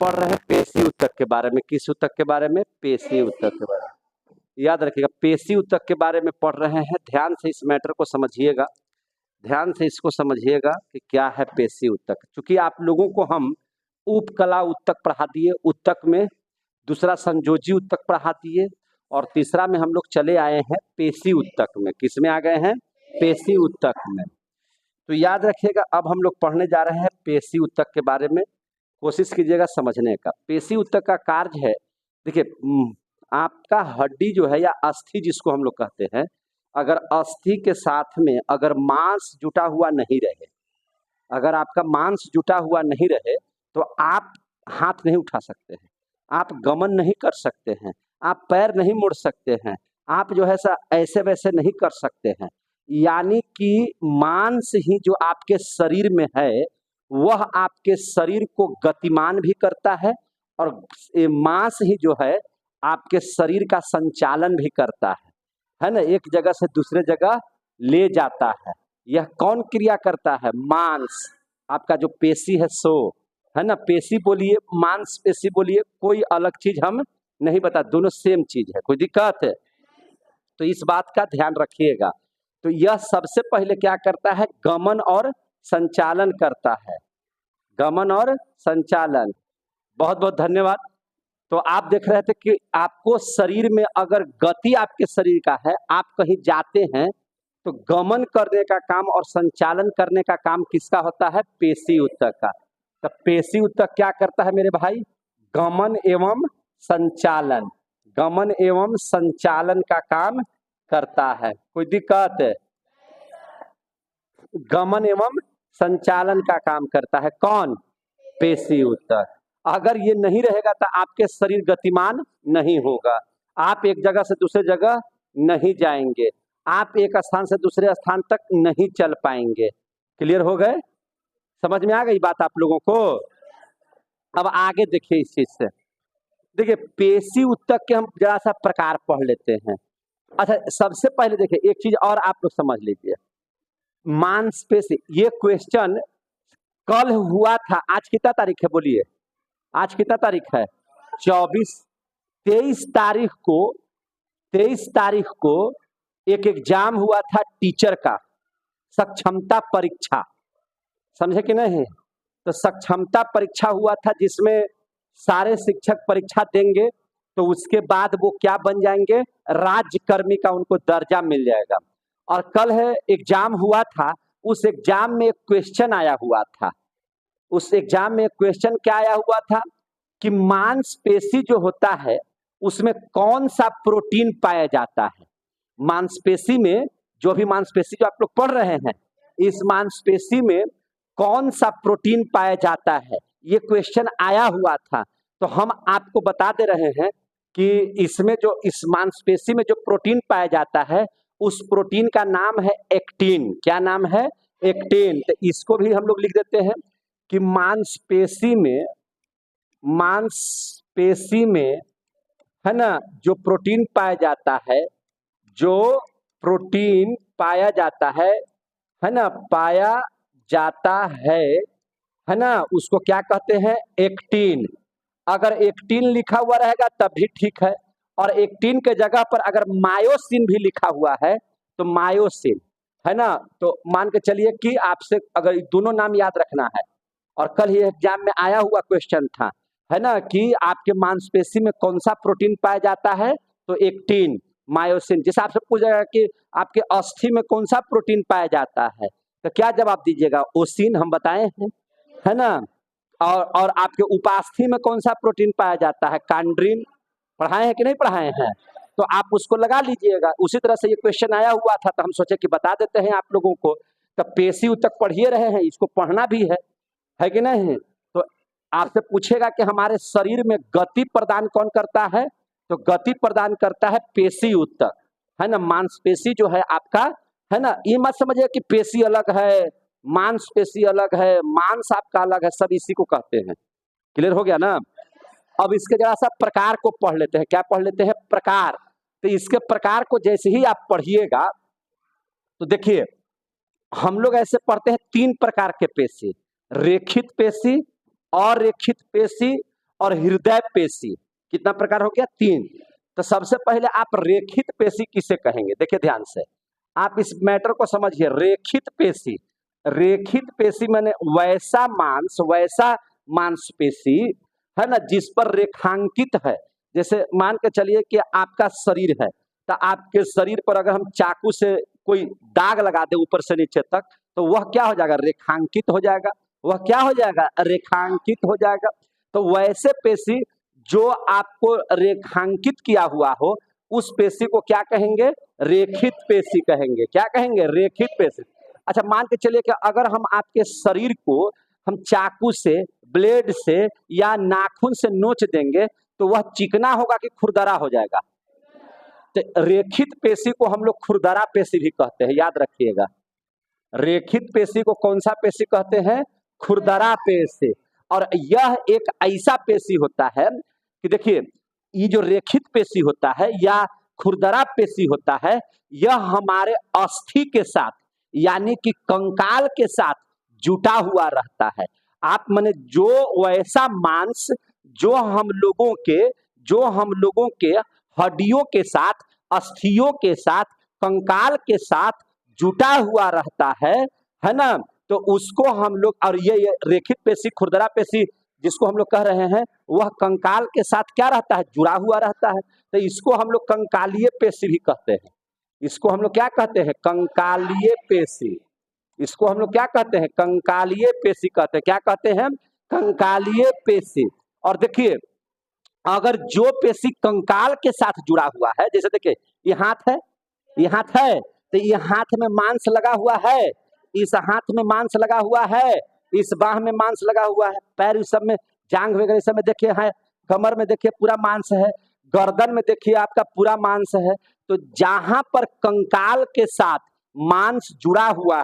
पढ़ रहे हैं पेशी ऊतक के बारे में। किस ऊतक के बारे में? पेशी ऊतक के बारे में। याद रखिएगा, पेशी ऊतक के बारे में पढ़ रहे हैं। ध्यान से इस मैटर को समझिएगा, ध्यान से इसको समझिएगा कि क्या है पेशी ऊतक। क्योंकि आप लोगों को हम उपकला ऊतक पढ़ा दिए, ऊतक में दूसरा संयोजी ऊतक पढ़ा दिए, और तीसरा में हम लोग चले आए हैं पेशी ऊतक में। किस में आ गए हैं? पेशी ऊतक में। तो याद रखिएगा, अब हम लोग पढ़ने जा रहे हैं पेशी ऊतक के बारे में। कोशिश कीजिएगा समझने का। पेशी ऊतक का कार्य है, देखिए, आपका हड्डी जो है या अस्थि जिसको हम लोग कहते हैं, अगर अस्थि के साथ में अगर मांस जुटा हुआ नहीं रहे, अगर आपका मांस जुटा हुआ नहीं रहे तो आप हाथ नहीं उठा सकते हैं, आप गमन नहीं कर सकते हैं, आप पैर नहीं मोड़ सकते हैं, आप जो है ऐसे वैसे नहीं कर सकते हैं। यानी कि मांस ही जो आपके शरीर में है वह आपके शरीर को गतिमान भी करता है, और मांस ही जो है आपके शरीर का संचालन भी करता है ना, एक जगह से दूसरे जगह ले जाता है। यह कौन क्रिया करता है? मांस। आपका जो पेशी है सो, है ना, पेशी बोलिए, मांस पेशी बोलिए, कोई अलग चीज हम नहीं बता, दोनों सेम चीज है। कोई दिक्कत है? तो इस बात का ध्यान रखिएगा। तो यह सबसे पहले क्या करता है? गमन और संचालन करता है, गमन और संचालन। बहुत बहुत धन्यवाद। तो आप देख रहे थे कि आपको शरीर में अगर गति आपके शरीर का है, आप कहीं जाते हैं तो गमन करने का काम और संचालन करने का काम किसका होता है? पेशी ऊतक का। तो पेशी ऊतक क्या करता है मेरे भाई? गमन एवं संचालन, गमन एवं संचालन का काम करता है। कोई दिक्कत है? गमन एवं संचालन का काम करता है कौन? पेशी ऊतक। अगर ये नहीं रहेगा तो आपके शरीर गतिमान नहीं होगा, आप एक जगह से दूसरे जगह नहीं जाएंगे, आप एक स्थान से दूसरे स्थान तक नहीं चल पाएंगे। क्लियर हो गए? समझ में आ गई बात आप लोगों को? अब आगे देखिए इस चीज से। देखिए, पेशी ऊतक के हम जरा सा प्रकार पढ़ लेते हैं। अच्छा, सबसे पहले देखिए एक चीज और आप लोग समझ लीजिए, मांसपेशी। ये क्वेश्चन कल हुआ था। आज कितना तारीख है बोलिए? आज कितना तारीख है? 24। 23 तारीख को एक एग्जाम हुआ था टीचर का, सक्षमता परीक्षा। समझे कि नहीं? तो सक्षमता परीक्षा हुआ था जिसमें सारे शिक्षक परीक्षा देंगे, तो उसके बाद वो क्या बन जाएंगे? राज्यकर्मी का उनको दर्जा मिल जाएगा। और कल है एग्जाम हुआ था, उस एग्जाम में एक क्वेश्चन आया हुआ था। उस एग्जाम में क्वेश्चन क्या आया हुआ था कि मांसपेशी जो होता है उसमें कौन सा प्रोटीन पाया जाता है? मांसपेशी में, जो भी मांसपेशी जो आप लोग पढ़ रहे हैं, इस मांसपेशी में कौन सा प्रोटीन पाया जाता है? ये क्वेश्चन आया हुआ था। तो हम आपको बता दे रहे हैं कि इसमें जो, इस मांसपेशी में जो प्रोटीन पाया जाता है उस प्रोटीन का नाम है एक्टिन। क्या नाम है? एक्टिन। तो इसको भी हम लोग लिख देते हैं कि मांसपेशी में है ना, जो प्रोटीन पाया जाता है, जो प्रोटीन पाया जाता है ना, पाया जाता है ना, उसको क्या कहते हैं? एक्टिन। अगर एक्टिन लिखा हुआ रहेगा तब भी ठीक है, और एक्टिन के जगह पर अगर मायोसिन भी लिखा हुआ है तो मायोसिन, है ना। तो मान के चलिए कि आपसे अगर दोनों नाम याद रखना है, और कल ही एग्जाम में आया हुआ क्वेश्चन था, है ना, कि आपके मांसपेशी में कौन सा प्रोटीन पाया जाता है? तो एक्टिन, मायोसिन। जैसे आपसे पूछेगा कि आपके अस्थि में कौन सा प्रोटीन पाया जाता है, तो क्या जवाब दीजिएगा? ओसिन हम बताए हैं, है ना। और आपके उपास्थि में कौन सा प्रोटीन पाया जाता है? कांड्रीन। पढ़ाए हैं कि नहीं पढ़ाए हैं? तो आप उसको लगा लीजिएगा। उसी तरह से ये क्वेश्चन आया हुआ था तो हम सोचे कि बता देते हैं आप लोगों को। तो पेशी ऊतक पढ़िए रहे हैं, इसको पढ़ना भी है कि नहीं? तो आपसे पूछेगा कि हमारे शरीर में गति प्रदान कौन करता है, तो गति प्रदान करता है पेशी ऊतक, है ना। मांसपेशी जो है आपका, है ना, ये मत समझिए कि पेशी अलग है, मांसपेशी अलग है, मांस आपका अलग है, सब इसी को कहते हैं। क्लियर हो गया ना? अब इसके जरा सा प्रकार को पढ़ लेते हैं। क्या पढ़ लेते हैं? प्रकार। तो इसके प्रकार को जैसे ही आप पढ़िएगा तो देखिए, हम लोग ऐसे पढ़ते हैं 3 प्रकार के पेशी, रेखित पेशी, अरेखित पेशी और हृदय पेशी। कितना प्रकार हो गया? 3। तो सबसे पहले आप रेखित पेशी किसे कहेंगे? देखिए ध्यान से, आप इस मैटर को समझिए। रेखित पेशी, रेखित पेशी माने वैसा मांसपेशी है ना जिस पर रेखांकित है। जैसे मान के चलिए कि आपका शरीर है, तो आपके शरीर पर अगर हम चाकू से कोई दाग लगा दे ऊपर से नीचे तक, तो वह क्या हो जाएगा? रेखांकित हो जाएगा। वह क्या हो जाएगा? रेखांकित हो जाएगा। तो वैसे पेशी जो आपको रेखांकित किया हुआ हो, उस पेशी को क्या कहेंगे? रेखित पेशी कहेंगे। क्या कहेंगे? रेखित पेशी। अच्छा, मान के चलिए कि अगर हम आपके शरीर को हम चाकू से, ब्लेड से या नाखून से नोच देंगे, तो वह चिकना होगा कि खुरदरा हो जाएगा? तो रेखित पेशी को हम लोग खुरदरा पेशी भी कहते हैं, याद रखिएगा। रेखित पेशी को कौन सा पेशी कहते हैं? खुरदरा पेशी। और यह एक ऐसा पेशी होता है कि देखिए, ये जो रेखित पेशी होता है या खुरदरा पेशी होता है, यह हमारे अस्थि के साथ यानी कि कंकाल के साथ जुटा हुआ रहता है। आप माने जो वैसा मांस जो हम लोगों के हड्डियों के साथ, अस्थियों के साथ, कंकाल के साथ जुटा हुआ रहता है ना? तो उसको हम लोग, और ये रेखित पेशी, खुरदरा पेशी जिसको हम लोग कह रहे हैं, वह कंकाल के साथ क्या रहता है? जुड़ा हुआ रहता है। तो इसको हम लोग कंकालीय पेशी भी कहते हैं। इसको हम लोग क्या कहते हैं? कंकालीय पेशी। इसको हम लोग क्या कहते हैं? कंकालीय पेशी कहते हैं। क्या कहते हैं? कंकालीय पेशी। और देखिए, अगर जो पेशी कंकाल के साथ जुड़ा हुआ है, जैसे देखिए ये हाथ है, ये हाथ है, तो ये हाथ में मांस लगा हुआ है, इस हाथ में मांस लगा हुआ है, इस बाह में मांस लगा हुआ है, पैर इस सब में, जांघ वगैरह सब में देखिए है, कमर में देखिए पूरा मांस है, गर्दन में देखिए आपका पूरा मांस है। तो जहां पर कंकाल के साथ मांस जुड़ा हुआ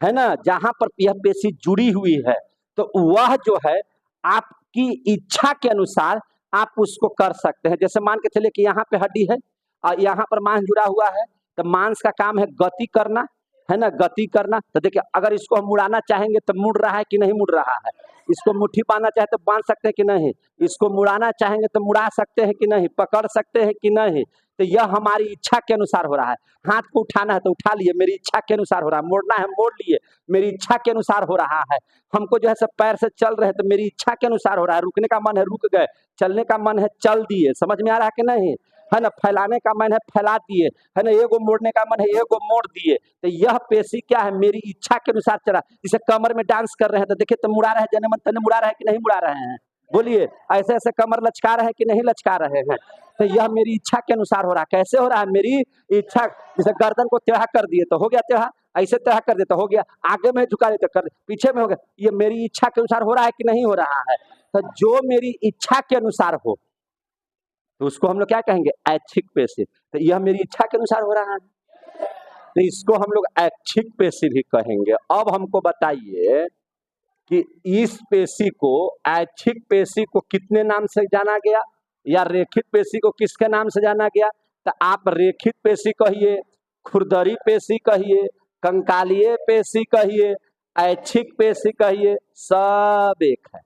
है ना, जहां पर यह पेशी जुड़ी हुई है, तो वह जो है आपकी इच्छा के अनुसार आप उसको कर सकते हैं। जैसे मान के चलिए कि यहाँ पे हड्डी है और यहाँ पर मांस जुड़ा हुआ है, तो मांस का काम है गति करना, है ना, गति करना। तो देखिए, अगर इसको हम मुड़ाना चाहेंगे तो मुड़ रहा है कि नहीं मुड़ रहा है? इसको मुट्ठी बांधना चाहे तो बांध सकते हैं कि नहीं? इसको मुड़ाना चाहेंगे तो मुड़ा सकते हैं कि नहीं? पकड़ सकते हैं कि नहीं? तो यह हमारी इच्छा के अनुसार हो रहा है। हाथ को उठाना है तो उठा लिए, मेरी इच्छा के अनुसार हो रहा है। मोड़ना है, मोड़ लिए, मेरी इच्छा के अनुसार हो रहा है। हमको जो है सब पैर से चल रहे हैं तो मेरी इच्छा के अनुसार हो रहा है। रुकने का मन है, रुक गए, चलने का मन है, चल दिए। समझ में आ रहा है कि नहीं? है ना, फैलाने का मन है, फैला दिए, है ना, एगो मोड़ने का मन है, एगो मोड़ दिए। तो यह पेशी क्या है? मेरी इच्छा के अनुसार चला। जैसे कमर में डांस कर रहे हैं तो देखिए, तो मुड़ा रहे, जने मन तने मुड़ा रहे कि नहीं मुड़ा रहे हैं? बोलिए, ऐसे ऐसे कमर लचका रहे हैं कि नहीं लचका रहे हैं? तो यह मेरी इच्छा के अनुसार हो रहा है। कैसे हो रहा है? मेरी इच्छा। जैसे गर्दन को टेढ़ा कर दिए तो हो गया टेढ़ा, ऐसे टेढ़ा कर दिए तो हो गया, आगे में झुका देते कर, पीछे में हो गया। ये मेरी इच्छा के अनुसार हो रहा है कि नहीं हो रहा है? तो जो मेरी इच्छा के अनुसार हो तो उसको हम लोग क्या कहेंगे? ऐच्छिक पेशी। तो यह मेरी इच्छा के अनुसार हो रहा है, तो इसको हम लोग ऐच्छिक पेशी भी कहेंगे। अब हमको बताइए कि इस पेशी को, ऐच्छिक पेशी को कितने नाम से जाना गया, या रेखित पेशी को किसके नाम से जाना गया? तो आप रेखित पेशी कहिए, खुरदरी पेशी कहिए, कंकालीय पेशी कहिए, ऐच्छिक पेशी कहिए, सब एक है।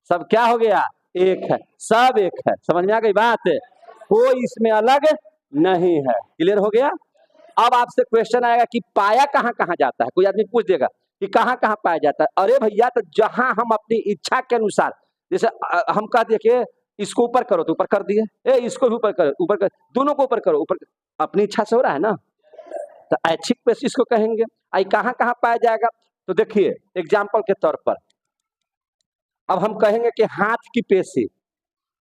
सब क्या हो गया? एक है, सब एक है। समझ में आ गई बात? कोई इसमें अलग नहीं है। क्लियर हो गया? अब आपसे क्वेश्चन आएगा कि पाया कहाँ कहाँ जाता है। कोई आदमी पूछ देगा कि कहाँ कहाँ पाया जाता है। अरे भैया, तो जहां हम अपनी इच्छा के अनुसार, जैसे हम कह दिए कि इसको ऊपर करो तो ऊपर कर दिए, इसको भी ऊपर करो, ऊपर कर, दोनों को ऊपर करो, ऊपर, अपनी इच्छा से हो रहा है ना। तो ऐच्छिक पेशी इसको कहेंगे। आई कहाँ कहाँ पाया जाएगा? तो देखिए एग्जाम्पल के तौर पर, अब हम कहेंगे कि हाथ की पेशी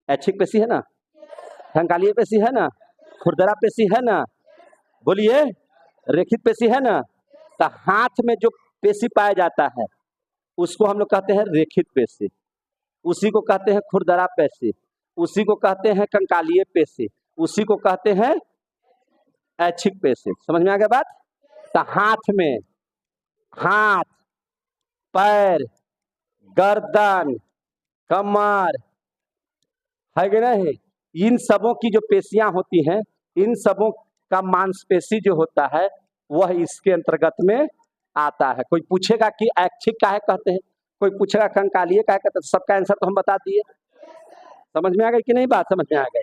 ऐच्छिक पेशी है ना, कंकालीय पेशी है ना, खुरदरा पेशी है ना, बोलिए, रेखित पेशी है ना। तो हाथ में जो पेशी पाया जाता है उसको हम लोग कहते हैं रेखित पेशी, उसी को कहते हैं खुरदरा पेशी, उसी को कहते हैं कंकालीय पेशी, उसी को कहते हैं ऐच्छिक पेशी। समझ में आ गया बात? तो हाथ में, हाथ, पैर, गर्दन, कमर, है कि नहीं, इन सबों की जो पेशियां होती हैं, इन सबों का मांसपेशी जो होता है वह इसके अंतर्गत में आता है। कोई पूछेगा कि ऐच्छिक काहे कहते हैं, कोई पूछेगा कंकालीय काहे कहते हैं, सबका आंसर तो हम बता दिए। समझ में आ गई कि नहीं? बात समझ में आ गई?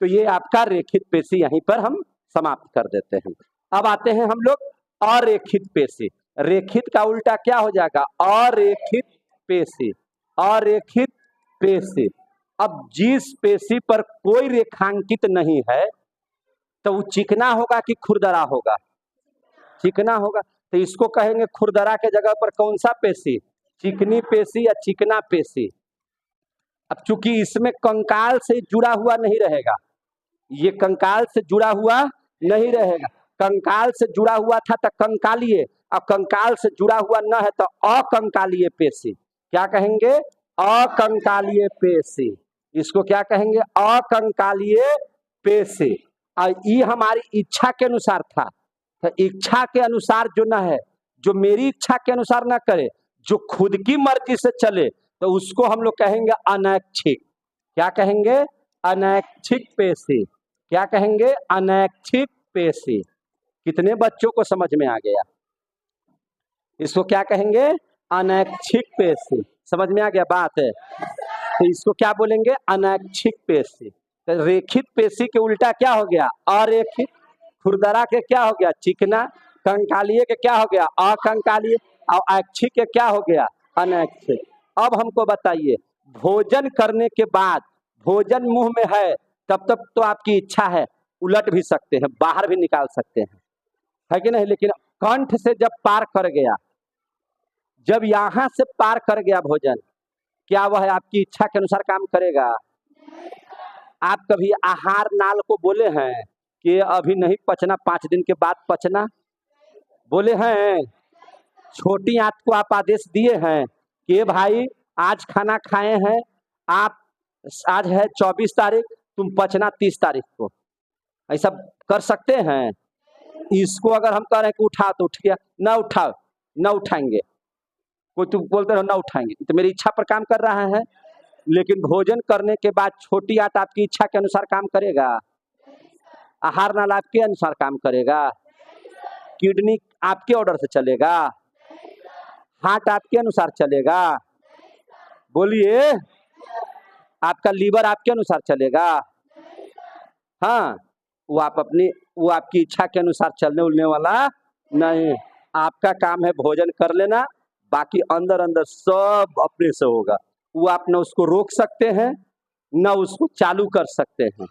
तो ये आपका रेखित पेशी यहीं पर हम समाप्त कर देते हैं। अब आते हैं हम लोग अरेखित पेशी। रेखित का उल्टा क्या हो जाएगा? अरेखित पेशी। अरेखित पेशी। अब जिस पेशी पर कोई रेखांकित नहीं है तो वो चिकना होगा कि खुरदरा होगा? चिकना होगा। तो इसको कहेंगे खुरदरा के जगह पर कौन सा पेशी? चिकनी पेशी या चिकना पेशी। अब चूंकि इसमें कंकाल से जुड़ा हुआ नहीं रहेगा, ये कंकाल से जुड़ा हुआ नहीं रहेगा। कंकाल से जुड़ा हुआ था तो कंकालीय, अब कंकाल से जुड़ा हुआ न है तो अकंकालीय पेशी। क्या कहेंगे? अकंकालीय पेशी। इसको क्या कहेंगे? अकंकालीय पेशी। और ये हमारी इच्छा के अनुसार था, तो इच्छा के अनुसार जो न है, जो मेरी इच्छा के अनुसार न करे, जो खुद की मर्जी से चले, तो उसको हम लोग कहेंगे अनैच्छिक। क्या कहेंगे? अनैच्छिक पेशी। क्या कहेंगे? अनैच्छिक पेशी। कितने बच्चों को समझ में आ गया? इसको क्या कहेंगे? अनैच्छिक पेशी। समझ में आ गया बात है? तो इसको क्या बोलेंगे? अनैच्छिक पेशी। तो रेखित पेशी के उल्टा क्या हो गया? अरेखित। खुरदरा के क्या हो गया? चिकना। कंकालीय के क्या हो गया? अकंकालीय। और ऐच्छिक के क्या हो गया? अनैच्छिक। अब हमको बताइए, भोजन करने के बाद भोजन मुंह में है तब तक तो आपकी इच्छा है, उलट भी सकते हैं, बाहर भी निकाल सकते हैं, है कि नहीं? लेकिन कंठ से जब पार कर गया, जब यहां से पार कर गया भोजन, क्या वह आपकी इच्छा के अनुसार काम करेगा? आप कभी आहार नाल को बोले हैं कि अभी नहीं पचना, 5 दिन के बाद पचना? बोले हैं? छोटी आंत को आप आदेश दिए हैं कि भाई आज खाना खाए हैं आप, आज है 24 तारीख, तुम पचना 30 तारीख को? ऐसा कर सकते हैं? इसको अगर हम कह रहे हैं कि उठा तो उठ गया, ना उठाओ, ना उठाएंगे। कोई तुम बोलते रहो ना उठाएंगे, तो मेरी इच्छा पर काम कर रहा है। लेकिन भोजन करने के बाद छोटी आंत आपकी इच्छा के अनुसार काम करेगा? आहार नाल आपके अनुसार काम करेगा? किडनी आपके ऑर्डर से चलेगा? हार्ट आपके अनुसार चलेगा? बोलिए, आपका लीवर आपके अनुसार चलेगा? हाँ, वो आपकी इच्छा के अनुसार चलने उलने वाला नहीं। आपका काम है भोजन कर लेना, बाकी अंदर अंदर सब अपने से होगा। वो आप न उसको रोक सकते हैं, न उसको चालू कर सकते हैं।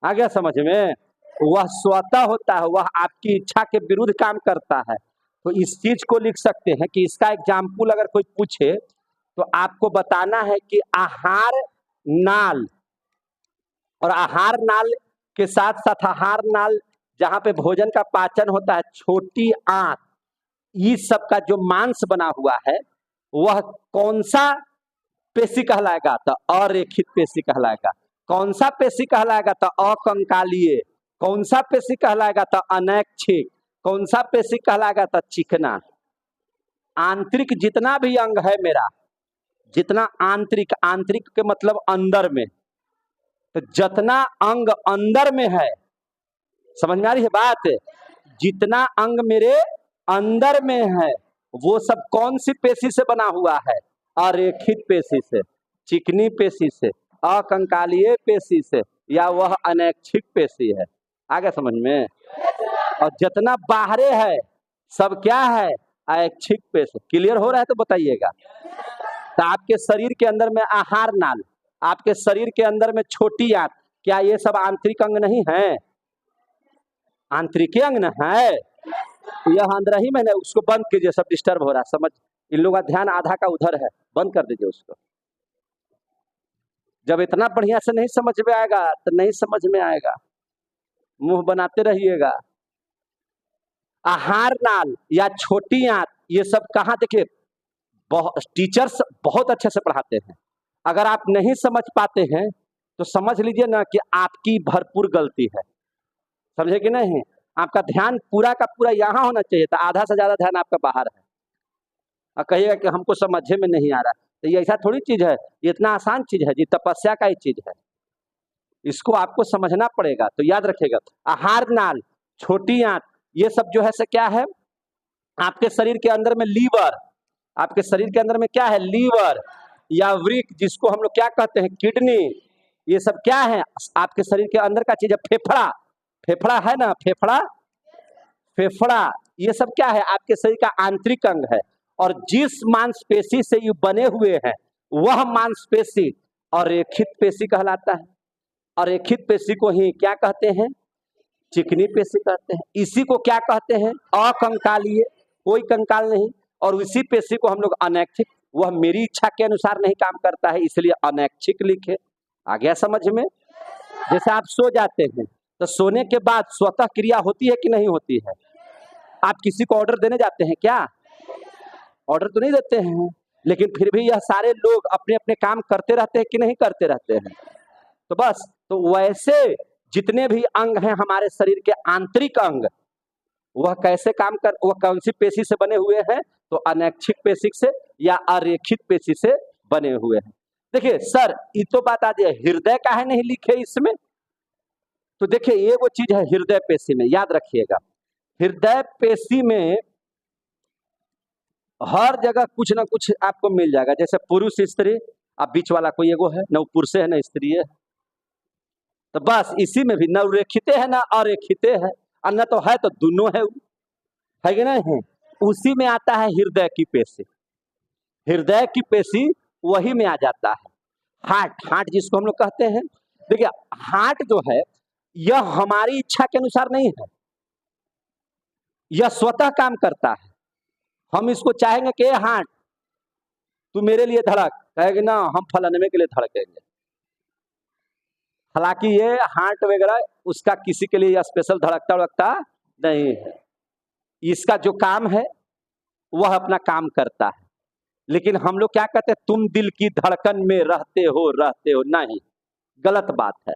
आ गया समझ में? वह स्वतः होता है, वह आपकी इच्छा के विरुद्ध काम करता है। तो इस चीज को लिख सकते हैं कि इसका एग्जाम्पल अगर कोई पूछे तो आपको बताना है कि आहार नाल, और आहार नाल के साथ साथ आहार नाल जहां पे भोजन का पाचन होता है, छोटी आंत, इस सब का जो मांस बना हुआ है वह कौन सा पेशी कहलाएगा? तो अरेखित पेशी कहलाएगा। कौन सा पेशी कहलाएगा? तो अकंकालीय। कौन सा पेशी कहलाएगा? तो अनैच्छिक। कौन सा पेशी कहलाएगा? तो चिकना। आंतरिक जितना भी अंग है मेरा, जितना आंतरिक, आंतरिक के मतलब अंदर में, तो जितना अंग अंदर में है, समझ में आ रही है बात? जितना अंग मेरे अंदर में है वो सब कौन सी पेशी से बना हुआ है? अरेखित पेशी से, चिकनी पेशी से, अकंकालीय पेशी से, या वह अनैच्छिक पेशी है। आ गया समझ में? और जितना बाहरे है सब क्या है? ऐच्छिक पेशी। क्लियर हो रहा है तो बताइएगा। तो आपके शरीर के अंदर में आहार नाल, आपके शरीर के अंदर में छोटी आंत, क्या ये सब आंतरिक अंग नहीं है? आंतरिक अंग न है? यह अंदर ही मैंने उसको बंद कीजिए, सब डिस्टर्ब हो रहा है। समझ, इन लोगों का ध्यान आधा का उधर है, बंद कर दीजिए उसको। जब इतना बढ़िया से नहीं समझ में आएगा तो नहीं समझ में आएगा, मुंह बनाते रहिएगा। आहार नाल या छोटी आंत, ये सब कहाँ? देखिए, टीचर्स बहुत अच्छे से पढ़ाते हैं। अगर आप नहीं समझ पाते हैं तो समझ लीजिए ना कि आपकी भरपूर गलती है। समझे कि नहीं? आपका ध्यान पूरा का पूरा यहाँ होना चाहिए था, आधा से ज्यादा ध्यान आपका बाहर है। और कहिएगा कि हमको समझे में नहीं आ रहा, तो ये ऐसा थोड़ी चीज है, ये इतना आसान चीज है जी, तपस्या का ही चीज है। इसको आपको समझना पड़ेगा। तो याद रखिएगा, आहार नाल, छोटी आंत, ये सब जो है से क्या है? आपके शरीर के अंदर में लीवर, आपके शरीर के अंदर में क्या है? लीवर या वृक्क, जिसको हम लोग क्या कहते हैं? किडनी, ये सब क्या है? आपके शरीर के अंदर का चीज है। फेफड़ा, फेफड़ा है ना, फेफड़ा, फेफड़ा, ये सब क्या है? आपके शरीर का आंतरिक अंग है। और जिस मांसपेशी से ये बने हुए हैं वह मांसपेशी अरेखित पेशी कहलाता है। अरेखित पेशी को ही क्या कहते हैं? चिकनी पेशी कहते हैं। इसी को क्या कहते हैं? अकंकालीय, कोई कंकाल नहीं। और उसी पेशी को हम लोग अनैच्छिक, वह मेरी इच्छा के अनुसार नहीं काम करता है, इसलिए अनैच्छिक लिखे। आ गया समझ में? जैसे आप सो जाते हैं तो सोने के बाद स्वतः क्रिया होती है कि नहीं होती है? आप किसी को ऑर्डर देने जाते हैं क्या? ऑर्डर तो नहीं देते हैं, लेकिन फिर भी यह सारे लोग अपने अपने काम करते रहते हैं कि नहीं करते रहते हैं? तो बस, तो वैसे जितने भी अंग हैं हमारे शरीर के आंतरिक अंग, वह कैसे काम कर, वह कौन सी पेशी से बने हुए हैं? तो अनैच्छिक पेशी से या अरेखित पेशी से बने हुए हैं। देखिए सर, ये तो बात आ जाए, हृदय का है नहीं लिखे इसमें? तो देखिए ये वो चीज है हृदय पेशी में, याद रखिएगा। हृदय पेशी में हर जगह कुछ ना कुछ आपको मिल जाएगा। जैसे पुरुष स्त्री, अब बीच वाला कोई एगो है, न पुरुष है न स्त्री है, तो बस इसी में भी न रेखिते है न अरेखिते है, और न तो है तो दोनों है कि नहीं? उसी में आता है हृदय की पेशी। हृदय की पेशी वही में आ जाता है। हार्ट, हार्ट जिसको हम लोग कहते हैं, देखिए हार्ट जो है यह हमारी इच्छा के अनुसार नहीं है, यह स्वतः काम करता है। हम इसको चाहेंगे कि हार्ट तू मेरे लिए धड़क, कहेगी ना हम फलाने के लिए धड़केंगे। हालांकि ये हार्ट वगैरह उसका किसी के लिए स्पेशल धड़कता वड़कता नहीं है, इसका जो काम है वह अपना काम करता है। लेकिन हम लोग क्या कहते हैं? तुम दिल की धड़कन में रहते हो नहीं, गलत बात है।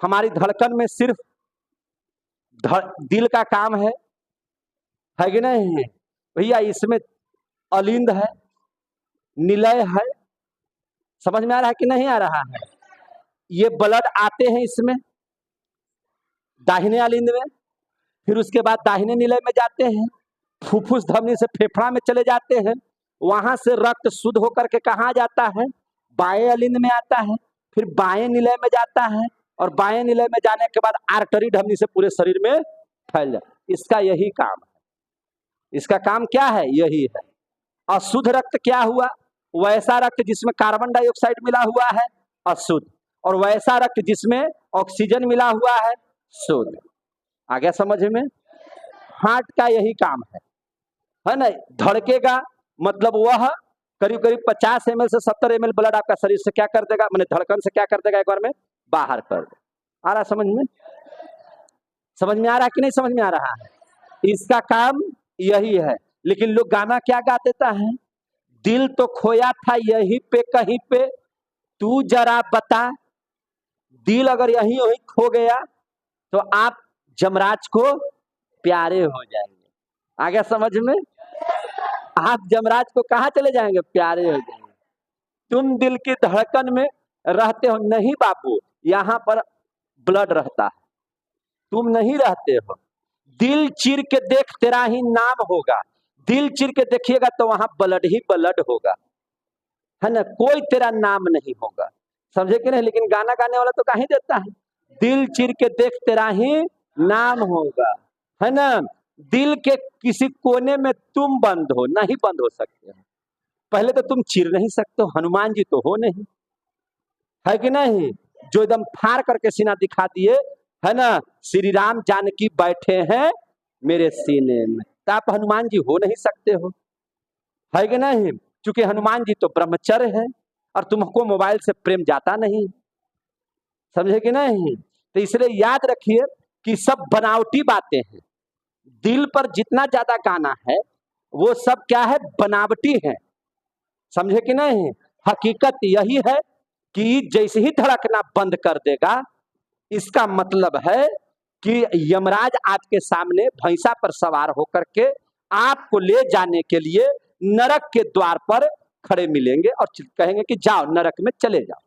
हमारी धड़कन में सिर्फ दिल का काम है कि नहीं भैया? इसमें अलिंद है, निलय है, समझ में आ रहा है कि नहीं आ रहा है? ये ब्लड आते हैं इसमें दाहिने अलिंद में, फिर उसके बाद दाहिने निलय में जाते हैं, फुफ्फुस धमनी से फेफड़ा में चले जाते हैं, वहां से रक्त शुद्ध होकर के कहाँ जाता है? बाएं अलिंद में आता है, फिर बाएं निलय में जाता है, और बाएं निलय में जाने के बाद आर्टरी धमनी से पूरे शरीर में फैल जाए। इसका यही काम है। इसका काम क्या है? यही है। अशुद्ध रक्त क्या हुआ? वैसा रक्त जिसमें कार्बन डाइऑक्साइड मिला हुआ है, अशुद्ध। और वैसा रक्त जिसमें ऑक्सीजन मिला हुआ है, शुद्ध। आ गया समझ में? हार्ट का यही काम है ना? धड़केगा मतलब वह करीब करीब 50 ml से 70 ml ब्लड आपका शरीर से क्या कर देगा, मैंने धड़कन से क्या कर देगा, एक बार में बाहर कर देगा। आ रहा समझ में? समझ में आ रहा कि नहीं समझ में आ रहा है? इसका काम यही है। लेकिन लोग गाना क्या गा देता है? दिल तो खोया था यहीं पे कहीं पे, तू जरा बता। दिल अगर यहीं वहीं खो गया तो आप जमराज को प्यारे हो जाएंगे। आ गया समझ में? आप जमराज को कहाँ चले जाएंगे? प्यारे हो जाएंगे। तुम दिल की धड़कन में रहते हो नहीं बाबू, यहाँ पर ब्लड रहता है, तुम नहीं रहते हो। दिल चीर के देख तेरा ही नाम होगा, दिल चीर के देखिएगा तो वहां ब्लड ही ब्लड होगा, है ना? कोई तेरा नाम नहीं होगा, समझे कि नहीं? लेकिन गाना गाने वाला तो कहीं देता है, दिल चीर के देख तेरा ही नाम होगा, है ना? दिल के किसी कोने में तुम बंद हो, नहीं बंद हो सकते हो। पहले तो तुम चीर नहीं सकते हो, हनुमान जी तो हो नहीं, है कि नहीं? जो एकदम फाड़ करके सीना दिखा दिए, है ना? श्री राम जानकी बैठे हैं मेरे सीने में, तो आप हनुमान जी हो नहीं सकते हो, है कि नहीं? क्योंकि हनुमान जी तो ब्रह्मचर्य है और तुमको मोबाइल से प्रेम जाता नहीं, समझे कि नहीं? तो इसलिए याद रखिए कि सब बनावटी बातें हैं। दिल पर जितना ज्यादा गाना है वो सब क्या है? बनावटी है, समझे कि नहीं? हकीकत यही है कि जैसे ही धड़कना बंद कर देगा, इसका मतलब है कि यमराज आपके सामने भैंसा पर सवार होकर के आपको ले जाने के लिए नरक के द्वार पर खड़े मिलेंगे और कहेंगे कि जाओ नरक में चले जाओ।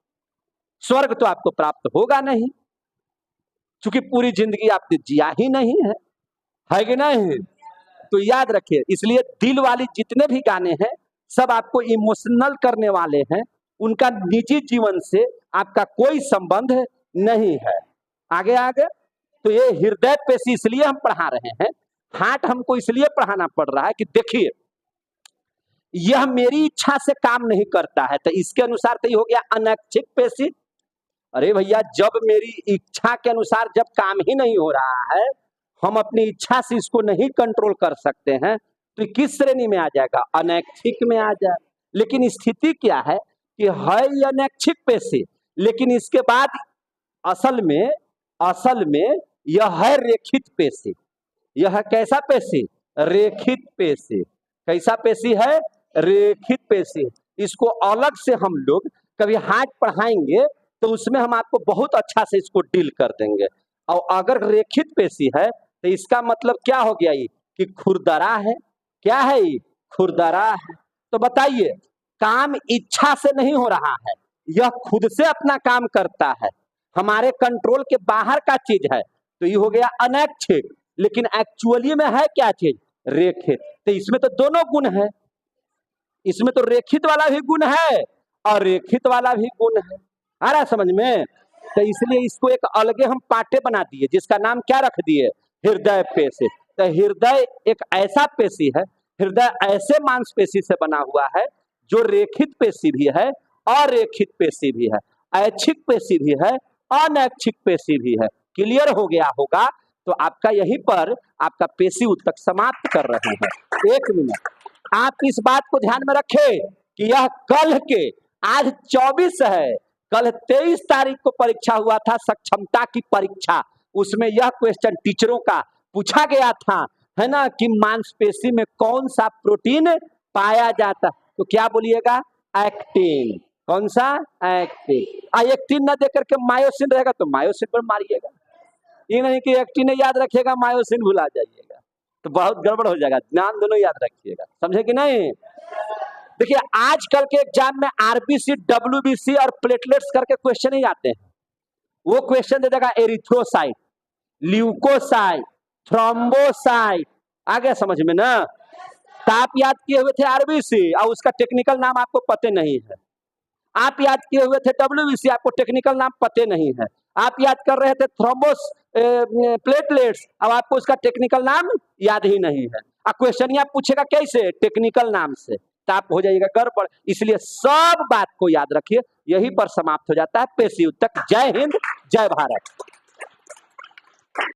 स्वर्ग तो आपको प्राप्त होगा नहीं, क्योंकि पूरी जिंदगी आपने जिया ही नहीं है कि नहीं? तो याद रखिए, इसलिए दिल वाली जितने भी गाने हैं सब आपको इमोशनल करने वाले हैं, उनका निजी जीवन से आपका कोई संबंध नहीं है। आगे आगे तो ये हृदय पेशी इसलिए हम पढ़ा रहे हैं, हार्ट हमको इसलिए पढ़ाना पड़ रहा है कि देखिए यह मेरी इच्छा से काम नहीं करता है, तो इसके अनुसार तो ये हो गया अनैच्छिक पेशी। अरे भैया, जब मेरी इच्छा के अनुसार जब काम ही नहीं हो रहा है, हम अपनी इच्छा से इसको नहीं कंट्रोल कर सकते हैं, तो किस श्रेणी में आ जाएगा? अनैच्छिक में आ जाए। लेकिन स्थिति क्या है कि है ये अनैच्छिक पेशी, लेकिन इसके बाद असल में यह है रेखित पेशी। यह कैसा पेशी? रेखित पेशी। कैसा पेशी है? रेखित पेशी। इसको अलग से हम लोग कभी हार्ट पढ़ाएंगे तो उसमें हम आपको बहुत अच्छा से इसको डील कर देंगे। और अगर रेखित पेशी है तो इसका मतलब क्या हो गया ये कि खुरदरा है। क्या है ये? खुरदरा है। तो बताइए, काम इच्छा से नहीं हो रहा है, यह खुद से अपना काम करता है, हमारे कंट्रोल के बाहर का चीज है, तो ये हो गया अनैच्छिक। लेकिन एक्चुअली में है क्या चीज? रेखित। तो इसमें तो दोनों गुण है, इसमें तो रेखित वाला भी गुण है और रेखित वाला भी गुण है। आ रहा समझ में? तो इसलिए इसको एक अलगे हम पार्टे बना दिए, जिसका नाम क्या रख दिए? हृदय पेशी। तो हृदय एक ऐसा पेशी है, हृदय ऐसे मांसपेशी से बना हुआ है जो रेखित पेशी भी है और रेखित पेशी भी है, ऐच्छिक पेशी भी है, अनैच्छिक पेशी भी है। क्लियर हो गया होगा? तो आपका यहीं पर आपका पेशी उत्तक समाप्त कर रहे हैं। एक मिनट, आप इस बात को ध्यान में रखें कि यह कल के, आज 24 है, कल 23 तारीख को परीक्षा हुआ था, सक्षमता की परीक्षा। उसमें यह क्वेश्चन टीचरों का पूछा गया था, है ना, कि मांसपेशी में कौन सा प्रोटीन पाया जाता? तो क्या बोलिएगा? एक्टिन। कौन सा? एक्टिन। एक्टिन न देकर के मायोसिन रहेगा तो मायोसिन पर मारिएगा। ये नहीं कि एक्टिन याद रखिएगा, मायोसिन भुला जाइएगा, तो बहुत गड़बड़ हो जाएगा। ध्यान दोनों याद रखिएगा, समझे कि नहीं? देखिए, आजकल के एग्जाम में आरबीसी, डब्ल्यूबीसी और प्लेटलेट्स करके क्वेश्चन ही आते हैं। वो क्वेश्चन दे देगा एरिथ्रोसाइट, ल्यूकोसाइट, थ्रोम्बोसाइट। आ गया समझ में ना? तो आप याद किए हुए थे आरबीसी और उसका टेक्निकल नाम आपको पते नहीं है। आप याद किए हुए थे डब्ल्यूबीसी, आपको टेक्निकल नाम पते नहीं है। आप याद कर रहे थे थ्रोम्बोस प्लेटलेट्स, अब आपको उसका टेक्निकल नाम याद ही नहीं है। अब क्वेश्चन आप पूछेगा कैसे? टेक्निकल नाम से, तो आप हो जाइएगा गड़बड़। इसलिए सब बात को याद रखिए। यही पर समाप्त हो जाता है पेशी उत्तक। जय हिंद, जय भारत।